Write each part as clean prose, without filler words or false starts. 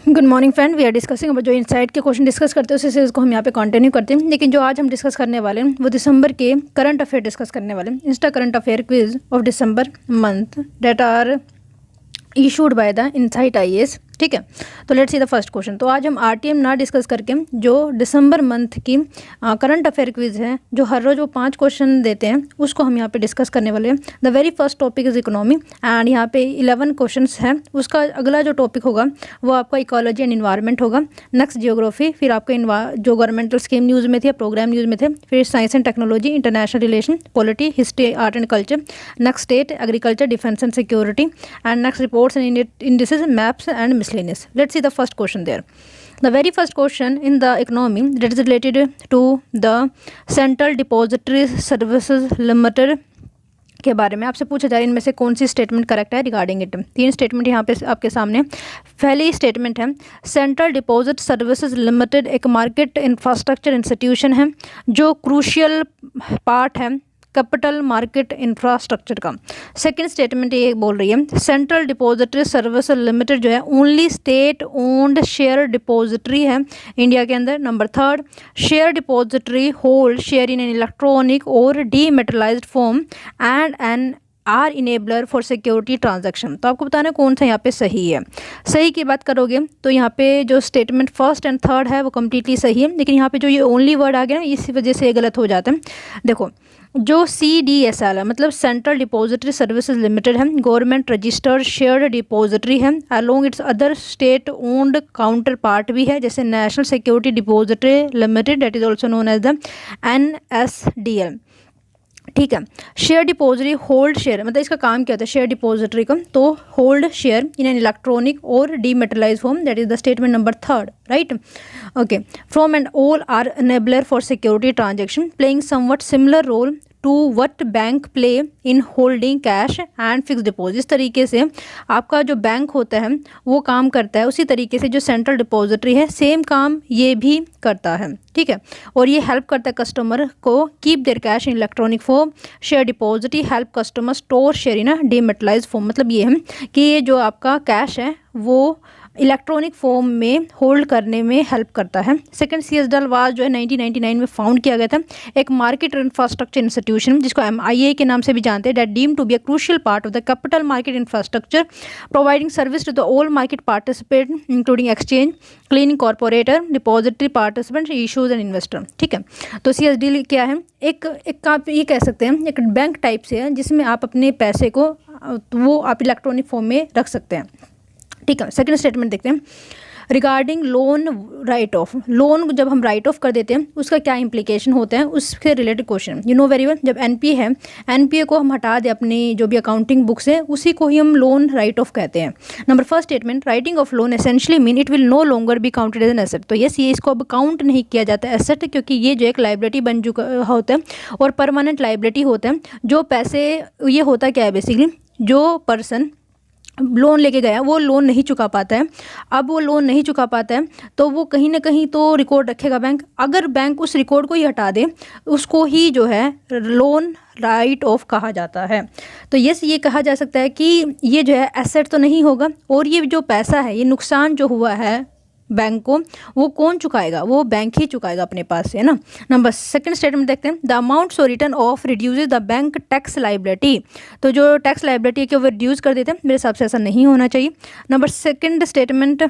Good morning friend, we are discussing अब जो insight के क्वेश्चन डिस्कस करते हैं उसी सीरीज को हम यहाँ पे कंटिन्यू करते हैं। लेकिन जो आज हम डिस्कस करने वाले हैं वो दिसंबर के करंट अफेयर डिस्कस करने वाले हैं। Insta current affair quiz of December month date are issued by the insight IAS। ठीक है, तो let's see the first question. तो आज हम RTM ना डिस्कस करके जो दिसंबर मंथ की करंट अफेयर क्विज है, जो हर रोज वो 5 क्वेश्चन देते हैं, उसको हम यहाँ पे डिस्कस करने वाले हैं। The very first topic is economy and यहाँ पे 11 क्वेश्चंस हैं। उसका अगला जो टॉपिक होगा वो आपका इकोलॉजी एंड इन्वायरमेंट होगा। नेक्स्ट जियोग्राफी, फिर आपका जो गवर्नमेंटल स्कीम न्यूज़ में थे, प्रोग्राम न्यूज़ में थे, फिर science and technology, international relation, polity, history, art and culture, next state, agriculture, defence and security, and next reports and indices, maps and miscellaneous. Let's see the first question there. The very first question in the economy that is related to the Central Depository Services Limited के बारे में आपसे पूछा जा रहा है इनमें से कौन सी स्टेटमेंट करेक्ट है रिगार्डिंग इट। 3 स्टेटमेंट यहाँ पे आपके सामने। पहली स्टेटमेंट है सेंट्रल डिपॉजिट सर्विसेज लिमिटेड एक मार्केट इंफ्रास्ट्रक्चर इंस्टीट्यूशन है जो क्रूशियल पार्ट है कैपिटल मार्केट इंफ्रास्ट्रक्चर का। सेकंड स्टेटमेंट ये बोल रही है सेंट्रल डिपॉजिटरी सर्विस लिमिटेड जो है only state owned share depository है इंडिया के अंदर। Number 3, share depository hold share in an electronic or dematerialised form and an are enabler for security transaction. तो आपको बताना है कौन सा यहाँ पे सही है। सही की बात करोगे तो यहाँ पे जो स्टेटमेंट फर्स्ट एंड थर्ड है वो कम्प्लीटली सही है, लेकिन यहाँ पे जो ये ओनली वर्ड आ गया ना इसी वजह से ये गलत हो जाता है। देखो, जो CDSL है मतलब सेंट्रल डिपॉजिटरी सर्विसेज लिमिटेड है, गवर्नमेंट रजिस्टर्ड शेयर डिपॉजिटरी है, along its other state owned counter part भी है जैसे national security depository limited that is also known as the NSDL। ठीक है, शेयर डिपॉजिटरी होल्ड शेयर मतलब इसका काम क्या होता है शेयर डिपॉजिटरी का, तो hold share in an electronic or dematerialise form that is the statement number 3, right. Okay, from and all are enabler for security transaction playing somewhat similar role to what bank play in holding cash and fix deposit. इस तरीके से आपका जो bank होता है वो काम करता है, उसी तरीके से जो सेंट्रल डिपॉजिटरी है सेम काम ये भी करता है। ठीक है, और ये हेल्प करता है कस्टमर को keep their cash in electronic form. Share depository help customer store share in dematerialised form. मतलब ये है कि ये जो आपका कैश है वो इलेक्ट्रॉनिक फॉर्म में होल्ड करने में हेल्प करता है। सेकंड CSDL वाज जो है 1999 में फाउंड किया गया था, एक मार्केट इंफ्रास्ट्रक्चर इंस्टीट्यूशन जिसको MIA के नाम से भी जानते हैं, that deem to be a crucial part of the capital market infrastructure providing service to the all market participate including exchange, cleaning corporator, depository participant, issues and investor. ठीक है, तो CSDL क्या है, एक आप ये कह सकते हैं एक बैंक टाइप से है जिसमें आप अपने पैसे को वो आप इलेक्ट्रॉनिक फॉर्म में रख सकते हैं। ठीक है, सेकंड स्टेटमेंट देखते हैं regarding loan right of. Loan जब हम राइट ऑफ कर देते हैं उसका क्या इंप्लीकेशन होता है उससे related question you know very well. जब NPA है, NPA को हम हटा दें अपनी जो भी अकाउंटिंग बुक्स है उसी को ही हम लोन राइट ऑफ कहते हैं। Number first statement writing off loan essentially mean it will no longer be counted as an asset. तो ये इसको अब काउंट नहीं किया जाता है एसेट, क्योंकि ये जो एक लाइबिलिटी बन चुका होता है और परमानेंट लाइबिलिटी होता है। जो पैसे ये होता क्या है बेसिकली, जो पर्सन लोन लेके गया वो लोन नहीं चुका पाता है, अब वो लोन नहीं चुका पाता है तो वो कहीं ना कहीं तो रिकॉर्ड रखेगा बैंक। अगर बैंक उस रिकॉर्ड को ही हटा दे उसको ही जो है लोन राइट ऑफ कहा जाता है। तो ये कहा जा सकता है कि ये जो है एसेट तो नहीं होगा, और ये जो पैसा है ये नुकसान जो हुआ है बैंक को वो कौन चुकाएगा, वो बैंक ही चुकाएगा अपने पास से, है ना। नंबर सेकंड स्टेटमेंट देखते हैं the amount so return of reduces the bank tax liability. तो जो टैक्स लाइबिलिटी है कि वो रिड्यूस कर देते हैं, मेरे हिसाब से ऐसा नहीं होना चाहिए। नंबर सेकंड स्टेटमेंट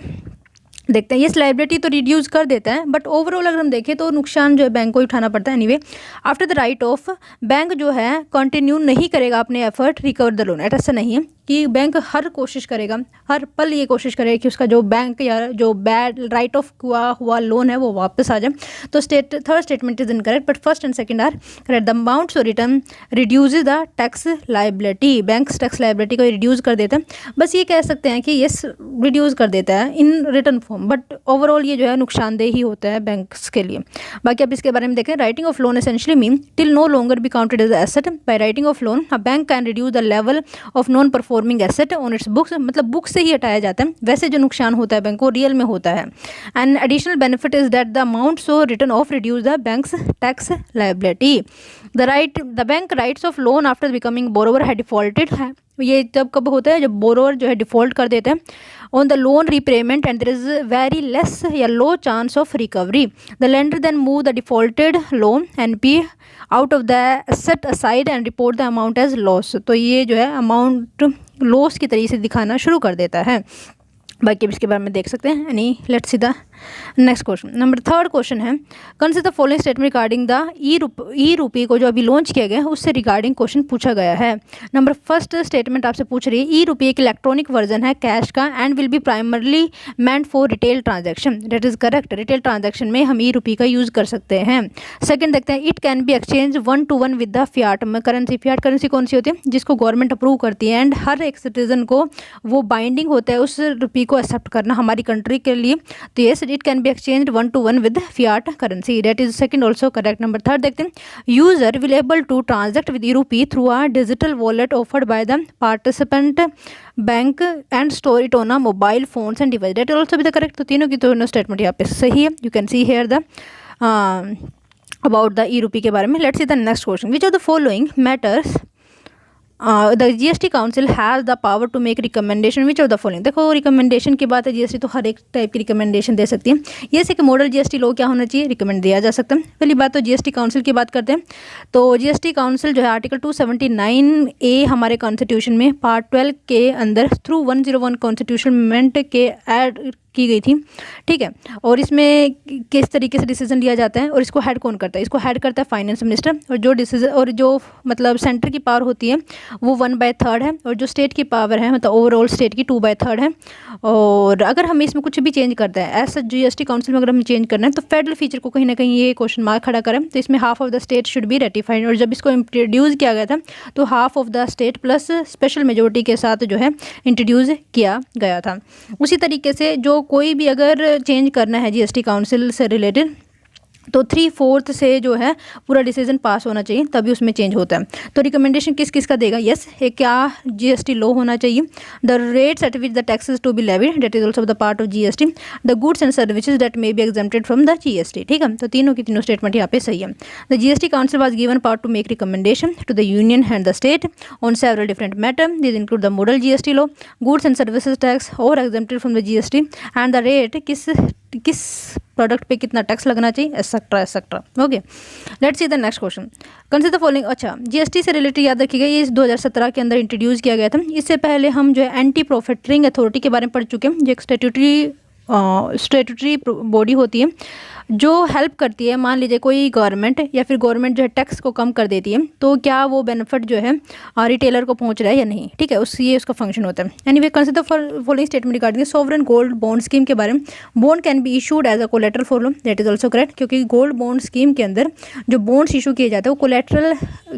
देखते हैं ये लाइबिलिटी तो रिड्यूस कर देता है बट ओवरऑल अगर हम देखें तो नुकसान जो है बैंक को ही उठाना पड़ता है। Anyway after the right of bank जो है कंटिन्यू नहीं करेगा अपने एफर्ट रिकवर द लोन। ऐसा नहीं है कि बैंक हर कोशिश करेगा, हर पल ये कोशिश करेगा कि उसका जो बैंक या जो बैड राइट ऑफ हुआ लोन है वो वापस आ जाए। तो third statement is incorrect but first and second are correct. The amount so return reduces the tax liability, bank tax liability को रिड्यूस कर देता है। बस ये कह सकते हैं कि यस रिड्यूस कर देता है in return form, but overall ये जो है नुकसानदेह ही होता है बैंक्स के लिए। बाकी अब इसके बारे में देखें writing off loan essentially mean till no longer be counted as asset. By writing off loan a bank can reduce the level of non performing asset on its books. मतलब बुक से ही हटाया जाता है, वैसे जो नुकसान होता है बैंक को रियल में होता है। And additional benefit is that the amount so return of reduce the banks tax liability. The bank rights of loan after becoming borrower had defaulted ये तब कब होता है, जब बोरोवर जो है डिफ़ॉल्ट कर देते हैं on the loan repayment and there is very less या low chance of recovery. The lender then move the defaulted loan and pay out of the set aside and report the amount as loss. तो ये जो है amount loss की तरीके से दिखाना शुरू कर देता है। बाकी इसके बारे में देख सकते हैं। Any let's see the next question. Number third question है, consider the following statement regarding the e rupee को जो अभी लॉन्च किया गया है उससे रिगार्डिंग क्वेश्चन पूछा गया है। नंबर फर्स्ट स्टेटमेंट आपसे पूछ रही है, ई रूपी एक इलेक्ट्रॉनिक वर्जन है कैश का and will be primarily meant for retail transaction. That is correct, retail transaction में हम ई रूपी का यूज़ कर सकते हैं। सेकंड देखते हैं, it can be exchange 1-to-1 with the Fiat currency. Fiat currency कौन सी होती है, जिसको गवर्नमेंट अप्रूव करती है एंड हर एक सिटीजन को वो बाइंडिंग होता है उस रूपी को एक्सेप्ट करना हमारी कंट्री के लिए। तो yes, it can be exchange 1-to-1 with fiat currency. That is second also correct. Number third देखते हैं, user will able to transact with rupee through a digital wallet offered by the participant bank and store it on a mobile phones and device. That will also be the correct. तो तीनों की दोनों statement यहाँ पे सही है। You can see here the about the e-rupee के बारे में। Let's see the next question. Which of the following matters the GST council has the power to make recommendation which of the following. देखो recommendation की बात है, GST तो हर एक type की रिकमेंडेशन दे सकती है। ये से कि मॉडल GST लॉ क्या होना चाहिए, रिकमेंड दिया जा सकता है। पहली बात तो GST काउंसिल की बात करते हैं, तो GST काउंसिल जो है आर्टिकल 279A हमारे कॉन्स्टिट्यूशन में पार्ट 12 के अंदर थ्रू 101 कॉन्स्टिट्यूशन अमेंडमेंट के ऐड की गई थी, ठीक है। और इसमें किस तरीके से डिसीजन लिया जाता है और इसको हेड कौन करता है, इसको हेड करता है फाइनेंस मिनिस्टर। और जो डिसीजन और जो मतलब सेंटर की पावर होती है वो 1/3 है और जो स्टेट की पावर है मतलब ओवरऑल स्टेट की 2/3 है। और अगर हम इसमें कुछ भी चेंज करते हैं ऐसा GST काउंसिल में अगर हम चेंज करना है तो फेडरल फीचर को कहीं ना कहीं ये क्वेश्चन मार्क खड़ा करें, तो इसमें half of the state should be ratified. और जब इसको इंट्रोड्यूस किया गया था तो half of the state plus special majority के साथ जो है इंट्रोड्यूस किया गया था। उसी तरीके से जो कोई भी अगर चेंज करना है GST काउंसिल से रिलेटेड तो 3/4 से जो है पूरा डिसीजन पास होना चाहिए तभी उसमें चेंज होता है। तो रिकमेंडेशन किस किस का देगा, यस एक क्या GST लो होना चाहिए, the rates at which the taxes to be levied that is also the part of GST, the goods and services that may be exempted from the GST। ठीक है, तो तीनों की तीनों स्टेटमेंट यहाँ पे सही है। The GST council was given power to make recommendation to the union and the state on several different matter. This include the model GST law, goods and services tax or exempted from the GST and the rate किस product पे कितना tax लगना चाहिए etcetera etcetera. Okay, let's see the next question. Consider the following. अच्छा, GST से related याद रखिएगा ये 2017 के अंदर इंट्रोड्यूस किया गया था। इससे पहले हम जो है एंटी प्रॉफिटरिंग अथॉरिटी के बारे में पढ़ चुके हैं, जो एक स्टैट्यूटरी बॉडी होती है जो हेल्प करती है। मान लीजिए कोई गवर्नमेंट या फिर गवर्नमेंट जो है टैक्स को कम कर देती है तो क्या वो बेनिफिट जो है रिटेलर को पहुंच रहा है या नहीं, ठीक है, ये उसका फंक्शन होता है। Anyway, consider following statement regarding sovereign gold bond scheme के बारे में। Bond can be issued as a collateral for loan, that is also correct, क्योंकि गोल्ड बॉन्ड स्कीम के अंदर जो बॉन्ड्स इशू किए जाते हैं वो कोलेट्रल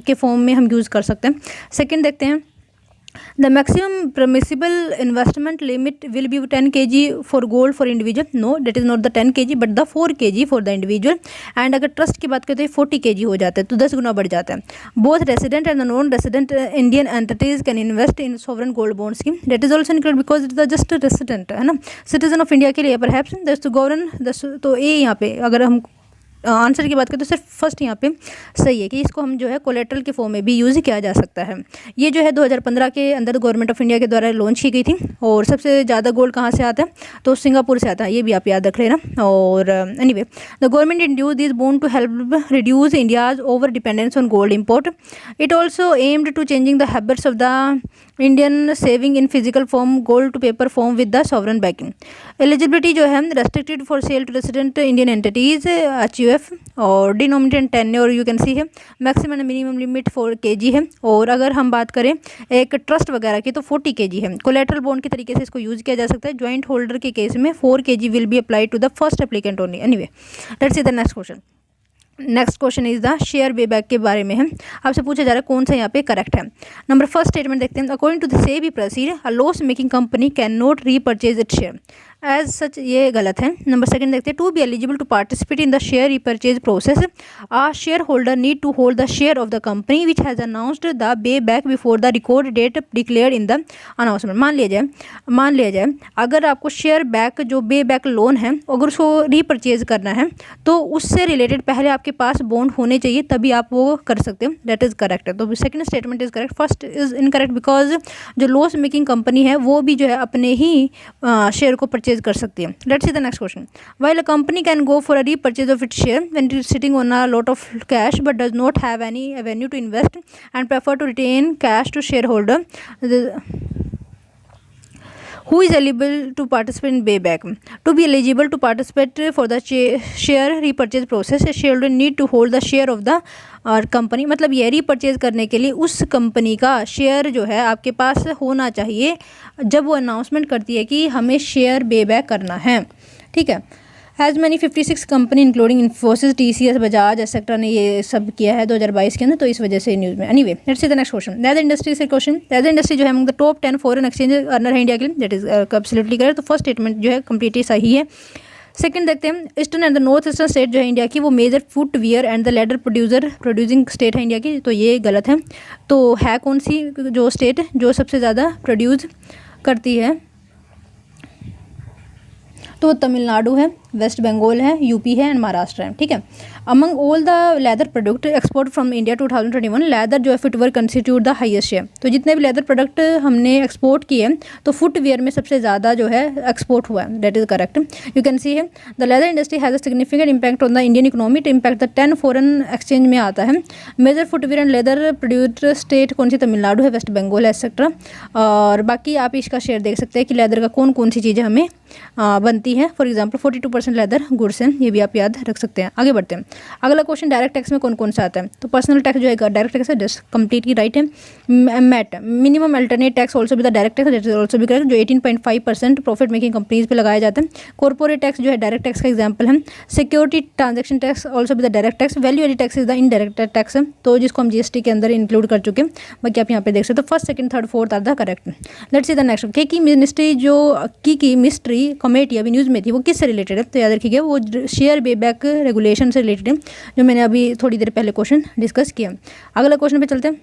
के फॉर्म में हम यूज़ कर सकते हैं। सेकेंड देखते हैं, the maximum permissible investment limit will be 10 kg for gold for individual. No, that is not the 10 kg but the 4 kg for the individual. and अगर ट्रस्ट की बात करते हैं 40 kg हो जाता है तो 10 गुना बढ़ जाता है। both resident and the non resident Indian entities can invest in sovereign gold bond scheme. that is also included because it is the just resident है ना, citizen of India के लिए perhaps the govern तो ये यहाँ पे अगर हम आंसर की बात करें तो सिर्फ फर्स्ट यहाँ पे सही है कि इसको हम जो है कोलेट्रल के फॉर्म में भी यूज़ किया जा सकता है। ये जो है 2015 के अंदर गवर्नमेंट ऑफ इंडिया के द्वारा लॉन्च की गई थी। और सबसे ज़्यादा गोल्ड कहाँ से आता है तो सिंगापुर से आता है, ये भी आप याद रख लेना। और anyway, the government introduce this bond to help reduce India's over dependence on gold import. It also aimed to changing the habits of the Indian saving in physical form gold to paper form with the sovereign backing. Eligibility जो है restricted for sale to resident Indian entities HUF और denominated 10 और you can see है maximum minimum limit 4 kg है। और अगर हम बात करें एक ट्रस्ट वगैरह की तो 40 kg है। कोलेट्रल बॉन्ड के तरीके से इसको यूज़ किया जा सकता है। ज्वाइंट होल्डर के केस में 4 kg will be apply to the first applicant only. Anyway, let's see the next question. Next question is the share buyback के बारे में है। आपसे पूछा जा रहा है कौन सा यहाँ पे करेक्ट है। नंबर फर्स्ट स्टेटमेंट देखते हैं, according to the SEBI procedure a loss making company can not repurchase its share. As such ये गलत है। नंबर सेकंड देखते हैं, to be eligible to participate in the share repurchase process a share holder need to hold the share of the company which has announced the pay back before the record date declared in the announcement. मान लिया जाए अगर आपको share back जो पे back loan है अगर उसको रीपरचेज करना है तो उससे रिलेटेड पहले आपके पास बॉन्ड होने चाहिए, तभी आप वो कर सकते हो। That is correct. तो second statement is correct, first is incorrect because जो लॉस मेकिंग कंपनी है वो भी जो है अपने ही शेयर को परचेज कर सकती है। Let's see the next question, while a company can go for a repurchase of its share when it is sitting on a lot of cash but does not have any avenue to invest and prefer to retain cash to share holder who is eligible to participate in payback. To be eligible to participate for the share repurchase process, a shareholder need to hold the share of the company. मतलब ये repurchase करने के लिए उस company का share जो है आपके पास होना चाहिए जब वो अनाउंसमेंट करती है कि हमें शेयर पे बैक करना है। ठीक है। Has many 56 company including Infosys, TCS, Bajaj etcetera ने ये सब किया है 2022 के अंदर, तो इस वजह से न्यूज़ में। Anyway let's see the next question, leather industry से क्वेश्चन। लेदर इंडस्ट्री जो है among the top 10 foreign exchange earner है इंडिया के लिए, दैट इज एब्सोल्युटली करेक्ट। तो फर्स्ट स्टेटमेंट जो है कम्प्लीटली सही है। सेकंड देखते हैं, eastern and the north eastern state जो है इंडिया की वो major footwear and the leather producing state है इंडिया की, तो ये गलत है। तो है कौन सी जो स्टेट जो सबसे ज़्यादा प्रोड्यूस करती है, तो तमिलनाडु है, वेस्ट बंगाल है, यूपी है एंड महाराष्ट्र है। ठीक है। Among all the leather product export from India 2021 leather जो है footwear constitute the highest share. तो जितने भी लेदर प्रोडक्ट हमने एक्सपोर्ट किए तो फुटवेयर में सबसे ज़्यादा जो है एक्सपोर्ट हुआ है। That is correct. You can see है the leather industry has a significant impact on the Indian economy. It impact the 10 foreign exchange में आता है। Major footwear and leather producer state कौन सी, तमिलनाडु है, वेस्ट बंगाल है एक्सेट्रा। और बाकी आप इसका शेयर देख सकते हैं कि लेदर का कौन कौन सी चीज़ें हमें बनती है। फॉर एग्जाम्पल 42% लेदर गुड्स हैं, ये भी आप याद रख सकते हैं। आगे बढ़ते हैं। अगला क्वेश्चन डायरेक्ट टैक्स में कौन कौन सा आता है, तो पर्सनल टैक्स जो है डायरेक्ट टैक्स है, जस्ट कंप्लीटली राइट है। MAT minimum alternate tax also भी the direct tax, that is also भी करेक्ट, जो 18.5% प्रॉफिट मेकिंग कंपनीज पे लगाया जाता है। कॉर्पोरेट टैक्स जो है डायरेक्ट टैक्स का एग्जाम्पल है। सिक्योरिटी ट्रांजेक्शन टैक्स ऑल्सो भी the direct tax. Value added tax is the indirect tax, तो जिसको हम GST के अंदर इंक्लूड कर चुके हैं। बाकी आप यहाँ पे देख सकते हो first second third fourth are the correct. Let's see the next, की मिनिस्ट्री जो की मिनिस्ट्री कमेटी अभी न्यूज़ में थी वो किससे रिलेटेड है, तो याद रखिएगा वो शेयर पे बैक रेगुलेशन से रिलेटेड है, जो मैंने अभी थोड़ी देर पहले क्वेश्चन डिस्कस किया। अगला क्वेश्चन पे चलते हैं।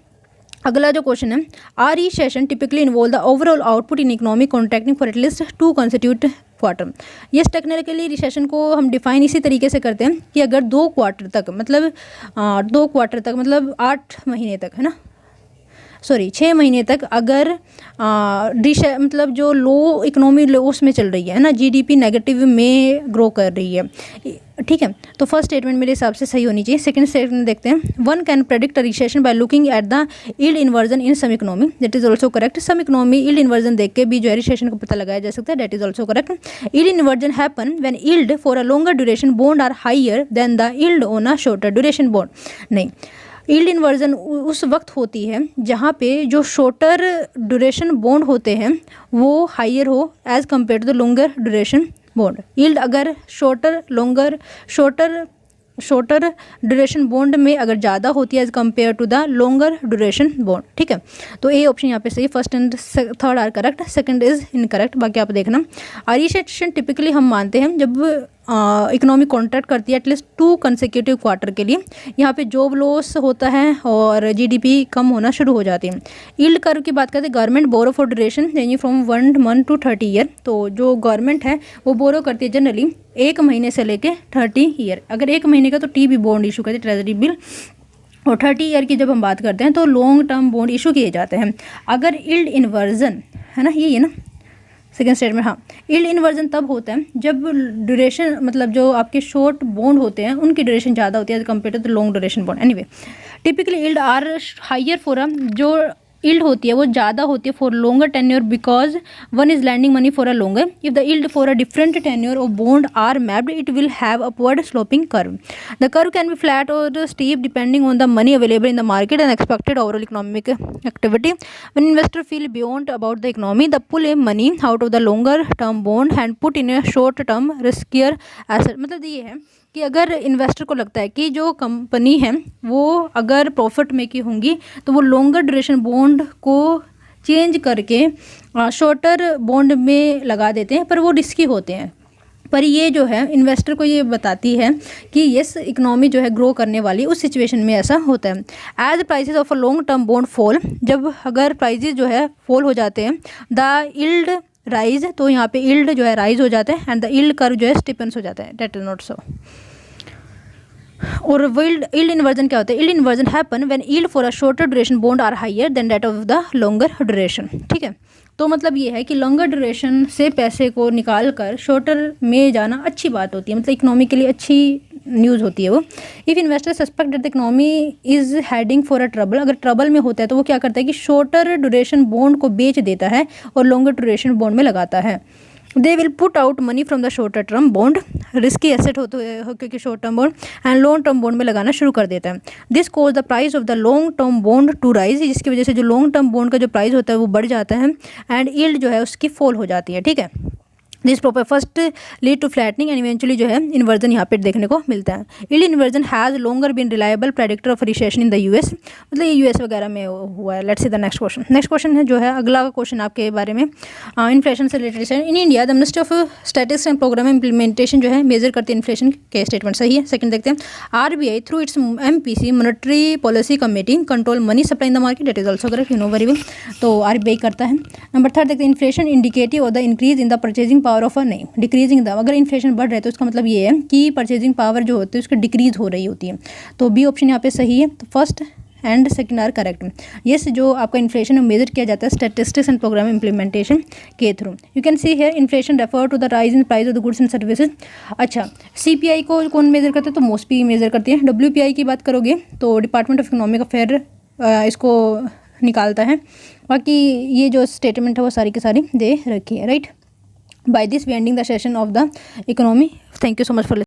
अगला जो क्वेश्चन है, are recession typically involve the overall output in economic contracting for at least 2 consecutive quarter. Yes technically recession को हम डिफाइन इसी तरीके से करते हैं कि अगर 2 क्वार्टर तक मतलब 2 क्वार्टर तक मतलब 8 महीने तक है ना, सॉरी 6 महीने तक अगर मतलब जो लो इकोनॉमी लॉस में चल रही है ना, GDP नेगेटिव में ग्रो कर रही है। ठीक है। तो फर्स्ट स्टेटमेंट मेरे हिसाब से सही होनी चाहिए। सेकंड स्टेटमेंट देखते हैं, one can predict recession by looking at the yield inversion in some economy, that is also correct. Some economy yield inversion देख के भी जो है रिसेशन का पता लगाया जा सकता है, that is also correct. Yield inversion happen when yield for a longer duration bond are higher than the yield on a shorter duration bond. नहीं, यील्ड इन्वर्जन उस वक्त होती है जहाँ पे जो शॉर्टर ड्यूरेशन बॉन्ड होते हैं वो हाइयर हो as compare to the longer duration bond. Yield अगर शॉर्टर ड्यूरेशन बॉन्ड में अगर ज़्यादा होती है as compare to the longer duration bond. ठीक है। तो ए ऑप्शन यहाँ पे सही, first and third are correct, second is incorrect. बाकी आप देखना। रिसेशन टिपिकली हम मानते हैं जब इकोनॉमिक कॉन्ट्रैक्ट करती है एटलीस्ट 2 कंसेक्यूटिव क्वार्टर के लिए, यहाँ पे जॉब लॉस होता है और GDP कम होना शुरू हो जाती है। यील्ड कर्व की बात करते हैं, government borrow for duration ranging from 1 month to 30 year. तो जो गवर्नमेंट है वो बोरो करती है जनरली 1 महीने से लेके 30 ईयर। अगर 1 महीने का तो TB बॉन्ड इशू करती है, ट्रेजरी बिल, और 30 ईयर की जब हम बात करते हैं तो लॉन्ग टर्म बॉन्ड इशू किए जाते हैं। अगर यील्ड इन्वर्जन है ना, यही है ना सेकेंड स्टेटमेंट, हाँ, यील्ड इन्वर्जन तब होता है जब ड्यूरेशन मतलब जो आपके शॉर्ट बॉन्ड होते हैं उनकी ड्यूरेशन ज़्यादा होती है as compare to the long duration bond. Anyway typically yield are higher for जो यील्ड होती है वो ज़्यादा होती है for longer tenure because one is lending money for a longer. If the yield for a different tenure of bond are mapped it will have upward sloping curve. The curve can be flat or steep depending on the money available in the market and expected overall economic activity. When investor feel beyond about the economy the pull a money out of the longer term bond and put in a short term riskier asset. मतलब ये है कि अगर investor को लगता है कि जो कंपनी है वो अगर प्रॉफिट मेकिंग होंगी तो वो लॉन्गर ड्यूरेशन बॉन्ड को चेंज करके शॉर्टर बॉन्ड में लगा देते हैं, पर वो रिस्की होते हैं। पर ये जो है इन्वेस्टर को ये बताती है कि यस इकोनॉमी जो है ग्रो करने वाली, उस सिचुएशन में ऐसा होता है। As prices of a long term bond fall, जब अगर प्राइसेस जो है फॉल हो जाते हैं, द यील्ड राइज, तो यहाँ पे यील्ड जो है राइज हो जाता है, एंड द यील्ड कर्व जो है स्टीपन्स हो जाता है, डेट इज नॉट सो। और यील्ड इन्वर्जन क्या होता है? Yield inversion happen when yield for a shorter duration bond are higher than that of the longer duration. ठीक है, तो मतलब ये है कि लॉन्गर ड्यूरेशन से पैसे को निकाल कर शॉर्टर में जाना अच्छी बात होती है, मतलब इकोनॉमी के लिए अच्छी न्यूज़ होती है वो। If investor suspect that the economy is heading for a trouble, अगर ट्रबल में होता है तो वो क्या करता है कि शॉर्टर ड्यूरेशन बॉन्ड को बेच देता है और लॉन्गर ड्यूरेशन बॉन्ड में लगाता है। They will put out money from the shorter term bond, risky asset होते हैं क्योंकि short term bond, and long term bond में लगाना शुरू कर देता है। This cause the price of the long term bond to rise, जिसकी वजह से जो लॉन्ग टर्म बॉन्ड का जो प्राइस होता है वो बढ़ जाता है, एंड यील्ड जो है उसकी फॉल हो जाती है। ठीक है, this proper first lead to flattening and eventually जो है इन्वर्जन यहाँ पे देखने को मिलता है। Yield inversion has longer been reliable predictor of recession in the US, मतलब ये यूएस वगैरह में हुआ है। Let's see the next question. Next question है जो है अगला क्वेश्चन आपके बारे में इन्फ्लेशन से रिलेटेड है। In India the ministry of statistics and programme implementation जो है मेजर करती है इन्फ्लेशन के स्टेटमेंट, सही है। सेकंड देखते हैं, RBI through it's MPC monetary policy committee control money supply in the market, that is also correct, you know very well, तो आरबीआई करता है। नंबर थर्ड देखते हैं, inflation indicative of the increase in the purchasing power of a, नहीं decreasing the, अगर inflation बढ़ रहा है तो इसका मतलब ये है कि परचेजिंग पावर जो होती है उसकी डिक्रीज हो रही होती है, तो बी ऑप्शन यहाँ पे सही है। तो first and second are correct. Yes, जो आपका इन्फ्लेशन मेजर किया जाता है स्टैटिस्टिक्स एंड प्रोग्राम इम्प्लीमेंटेशन के through. You can see here inflation refer to the rise in price of the goods and services. अच्छा, सीपीआई को कौन मेजर करते हैं? तो मोस्पी मेजर करती है। डब्ल्यूपीआई की बात करोगे तो डिपार्टमेंट ऑफ इकोनॉमिक अफेयर इसको निकालता है। बाकी ये जो स्टेटमेंट है वो सारी की सारी दे रखी है, right. By this we ending the session of the economy. Thank you so much for listening.